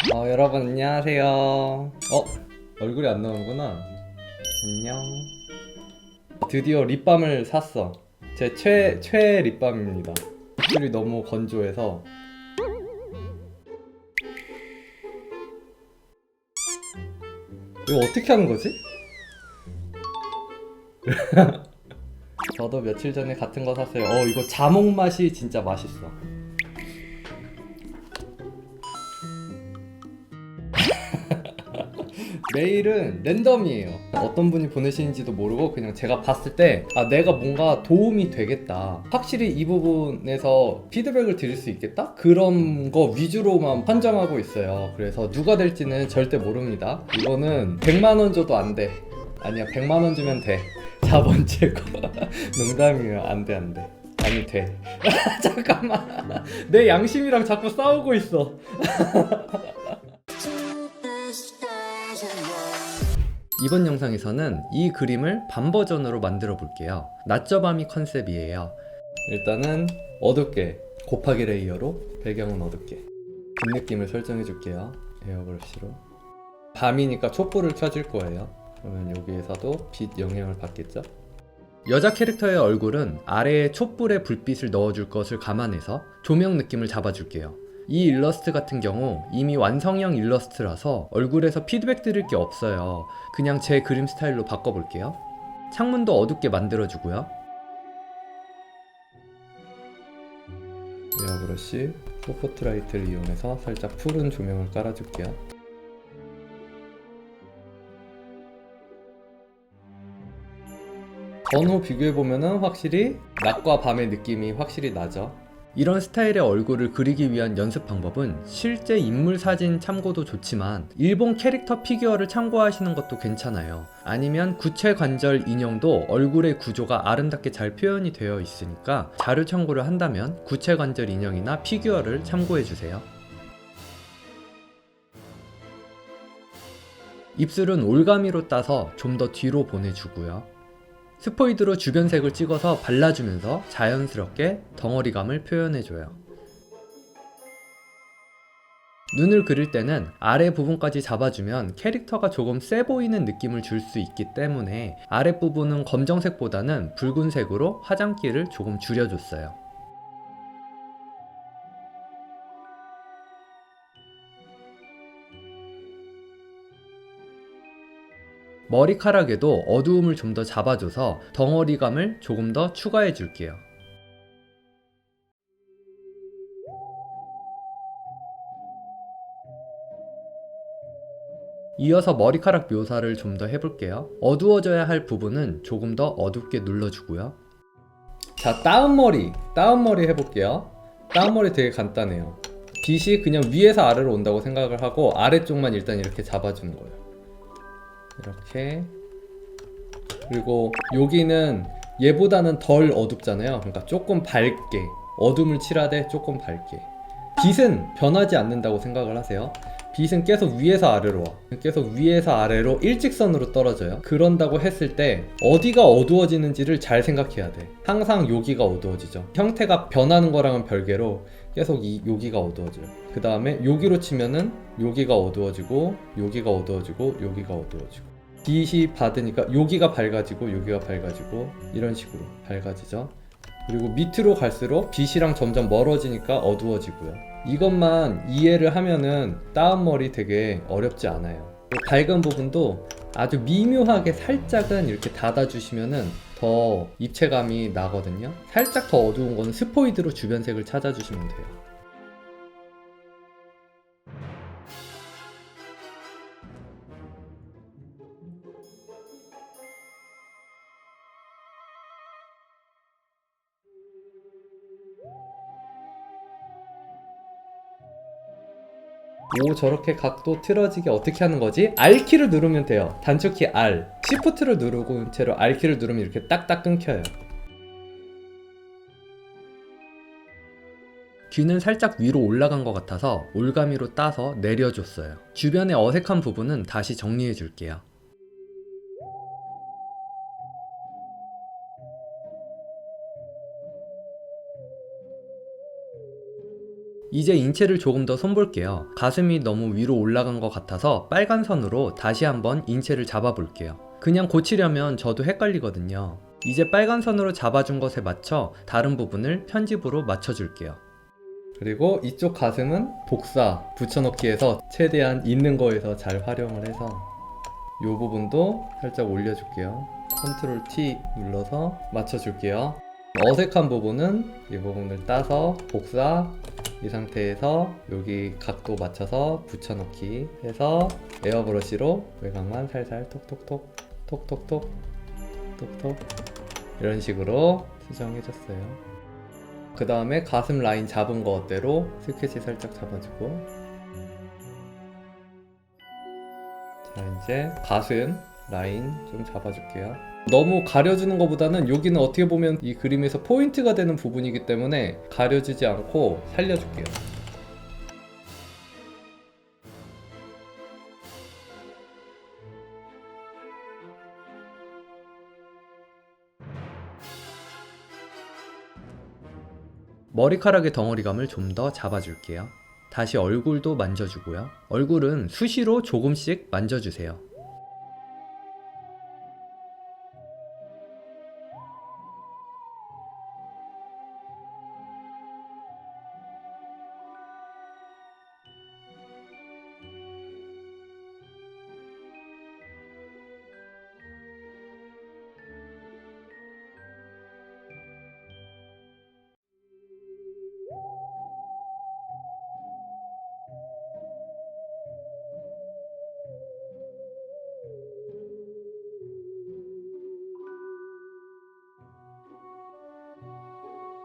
여러분 안녕하세요. 얼굴이 안 나오는구나. 안녕. 드디어 립밤을 샀어. 제 최애 립밤입니다. 입술이 너무 건조해서. 이거 어떻게 하는 거지? 저도 며칠 전에 같은 거 샀어요. 이거 자몽 맛이 진짜 맛있어. 메일은 랜덤이에요. 어떤 분이 보내시는지도 모르고 그냥 제가 봤을 때 내가 뭔가 도움이 되겠다, 확실히 이 부분에서 피드백을 드릴 수 있겠다, 그런 거 위주로만 판정하고 있어요. 그래서 누가 될지는 절대 모릅니다. 이거는 100만원 줘도 안돼. 아니야, 100만원 주면 돼. 자, 번째 거. 농담이에요. 안돼 안돼. 아니 돼. 잠깐만, 내 양심이랑 자꾸 싸우고 있어. 이번 영상에서는 이 그림을 밤 버전으로 만들어 볼게요. 낮저 밤이 컨셉이에요. 일단은 어둡게 곱하기 레이어로 배경은 어둡게, 빛 느낌을 설정해 줄게요. 에어브러쉬로. 밤이니까 촛불을 켜줄 거예요. 그러면 여기에서도 빛 영향을 받겠죠. 여자 캐릭터의 얼굴은 아래에 촛불에 불빛을 넣어줄 것을 감안해서 조명 느낌을 잡아줄게요. 이 일러스트 같은 경우 이미 완성형 일러스트라서 얼굴에서 피드백 드릴 게 없어요. 그냥 제 그림 스타일로 바꿔볼게요. 창문도 어둡게 만들어주고요. 에어브러쉬 스포트라이트를 이용해서 살짝 푸른 조명을 깔아줄게요. 전후 비교해보면 확실히 낮과 밤의 느낌이 확실히 나죠. 이런 스타일의 얼굴을 그리기 위한 연습 방법은 실제 인물 사진 참고도 좋지만 일본 캐릭터 피규어를 참고하시는 것도 괜찮아요. 아니면 구체 관절 인형도 얼굴의 구조가 아름답게 잘 표현이 되어 있으니까 자료 참고를 한다면 구체 관절 인형이나 피규어를 참고해주세요. 입술은 올가미로 따서 좀 더 뒤로 보내주고요. 스포이드로 주변 색을 찍어서 발라주면서 자연스럽게 덩어리감을 표현해줘요. 눈을 그릴 때는 아래 부분까지 잡아주면 캐릭터가 조금 세 보이는 느낌을 줄 수 있기 때문에 아랫부분은 검정색보다는 붉은색으로 화장기를 조금 줄여줬어요. 머리카락에도 어두움을 좀 더 잡아줘서 덩어리감을 조금 더 추가해 줄게요. 이어서 머리카락 묘사를 좀 더 해볼게요. 어두워져야 할 부분은 조금 더 어둡게 눌러주고요. 자, 다운머리 해볼게요. 다운머리 되게 간단해요. 빛이 그냥 위에서 아래로 온다고 생각을 하고 아래쪽만 일단 이렇게 잡아주는 거예요. 이렇게. 그리고 여기는 얘보다는 덜 어둡잖아요. 그러니까 조금 밝게, 어둠을 칠하되 조금 밝게. 빛은 변하지 않는다고 생각을 하세요. 빛은 계속 위에서 아래로 와. 계속 위에서 아래로 일직선으로 떨어져요. 그런다고 했을 때 어디가 어두워지는지를 잘 생각해야 돼. 항상 여기가 어두워지죠. 형태가 변하는 거랑은 별개로 계속 여기가 어두워져요. 그 다음에 여기로 치면은 여기가 어두워지고 여기가 어두워지고 여기가 어두워지고, 빛이 받으니까 여기가 밝아지고 여기가 밝아지고 이런 식으로 밝아지죠. 그리고 밑으로 갈수록 빛이랑 점점 멀어지니까 어두워지고요. 이것만 이해를 하면은 다운머리 되게 어렵지 않아요. 밝은 부분도 아주 미묘하게 살짝은 이렇게 닫아주시면은 더 입체감이 나거든요. 살짝 더 어두운 거는 스포이드로 주변색을 찾아주시면 돼요. 저렇게 각도 틀어지게 어떻게 하는 거지? R키를 누르면 돼요. 단축키 R. Shift를 누르고 채로 R키를 누르면 이렇게 딱딱 끊겨요. 귀는 살짝 위로 올라간 것 같아서 올가미로 따서 내려줬어요. 주변의 어색한 부분은 다시 정리해 줄게요. 이제 인체를 조금 더 손볼게요. 가슴이 너무 위로 올라간 것 같아서 빨간 선으로 다시 한번 인체를 잡아볼게요. 그냥 고치려면 저도 헷갈리거든요. 이제 빨간 선으로 잡아준 것에 맞춰 다른 부분을 편집으로 맞춰줄게요. 그리고 이쪽 가슴은 복사 붙여넣기해서 최대한 있는 거에서 잘 활용을 해서 이 부분도 살짝 올려줄게요. 컨트롤 T 눌러서 맞춰줄게요. 어색한 부분은 이 부분을 따서 복사, 이 상태에서 여기 각도 맞춰서 붙여넣기 해서 에어브러쉬로 외곽만 살살 톡톡톡 톡톡톡 톡톡 이런 식으로 수정해줬어요. 그 다음에 가슴 라인 잡은 거대로 스케치 살짝 잡아주고, 자 이제 가슴 라인 좀 잡아줄게요. 너무 가려주는 것보다는 여기는 어떻게 보면 이 그림에서 포인트가 되는 부분이기 때문에 가려주지 않고 살려줄게요. 머리카락의 덩어리감을 좀 더 잡아줄게요. 다시 얼굴도 만져주고요. 얼굴은 수시로 조금씩 만져주세요.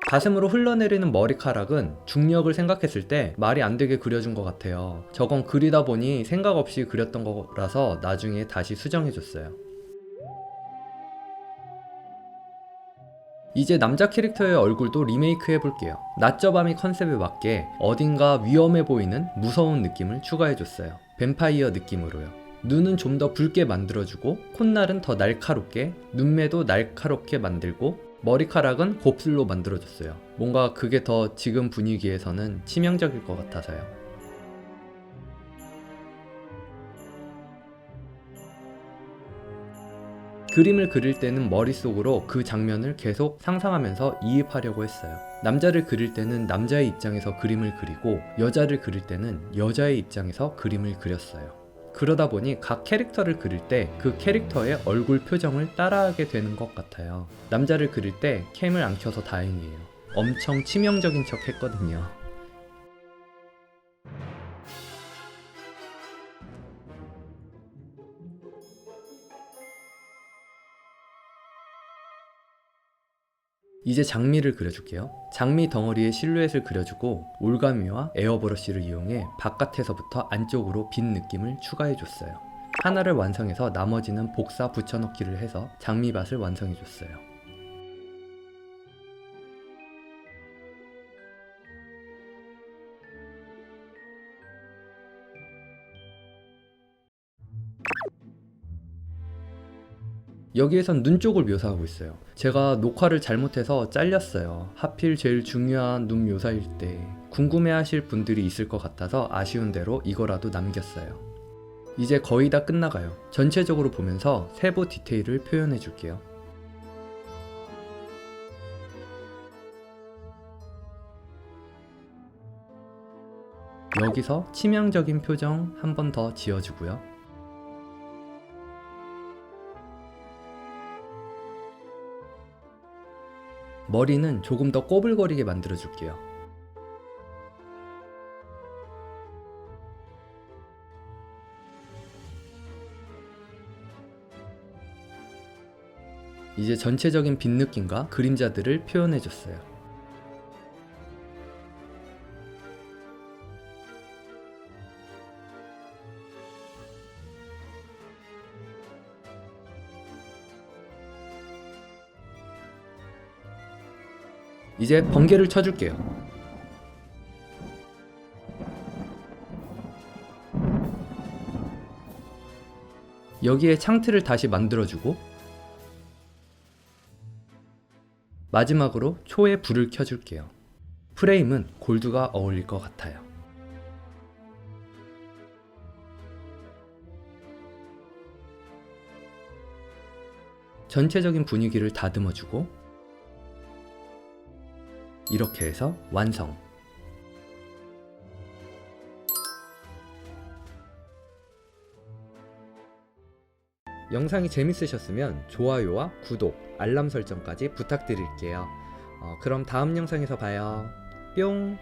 가슴으로 흘러내리는 머리카락은 중력을 생각했을 때 말이 안 되게 그려준 것 같아요. 저건 그리다 보니 생각 없이 그렸던 거라서 나중에 다시 수정해줬어요. 이제 남자 캐릭터의 얼굴도 리메이크 해볼게요. 낮저 밤이 컨셉에 맞게 어딘가 위험해 보이는 무서운 느낌을 추가해줬어요. 뱀파이어 느낌으로요. 눈은 좀 더 붉게 만들어주고, 콧날은 더 날카롭게, 눈매도 날카롭게 만들고, 머리카락은 곱슬로 만들어줬어요. 뭔가 그게 더 지금 분위기에서는 치명적일 것 같아서요. 그림을 그릴 때는 머릿속으로 그 장면을 계속 상상하면서 이입하려고 했어요. 남자를 그릴 때는 남자의 입장에서 그림을 그리고, 여자를 그릴 때는 여자의 입장에서 그림을 그렸어요. 그러다 보니 각 캐릭터를 그릴 때 그 캐릭터의 얼굴 표정을 따라하게 되는 것 같아요. 남자를 그릴 때 캠을 안 켜서 다행이에요. 엄청 치명적인 척 했거든요. 이제 장미를 그려줄게요. 장미 덩어리의 실루엣을 그려주고, 올가미와 에어브러쉬를 이용해 바깥에서부터 안쪽으로 빈 느낌을 추가해줬어요. 하나를 완성해서 나머지는 복사 붙여넣기를 해서 장미밭을 완성해줬어요. 여기에선 눈 쪽을 묘사하고 있어요. 제가 녹화를 잘못해서 잘렸어요. 하필 제일 중요한 눈 묘사일 때. 궁금해하실 분들이 있을 것 같아서 아쉬운 대로 이거라도 남겼어요. 이제 거의 다 끝나가요. 전체적으로 보면서 세부 디테일을 표현해 줄게요. 여기서 치명적인 표정 한 번 더 지어주고요. 머리는 조금 더 꼬불거리게 만들어 줄게요. 이제 전체적인 빛 느낌과 그림자들을 표현해 줬어요. 이제 번개를 쳐줄게요. 여기에 창틀을 다시 만들어주고, 마지막으로 초에 불을 켜줄게요. 프레임은 골드가 어울릴 것 같아요. 전체적인 분위기를 다듬어주고 이렇게 해서 완성! 영상이 재밌으셨으면 좋아요와 구독, 알람 설정까지 부탁드릴게요. 그럼 다음 영상에서 봐요. 뿅!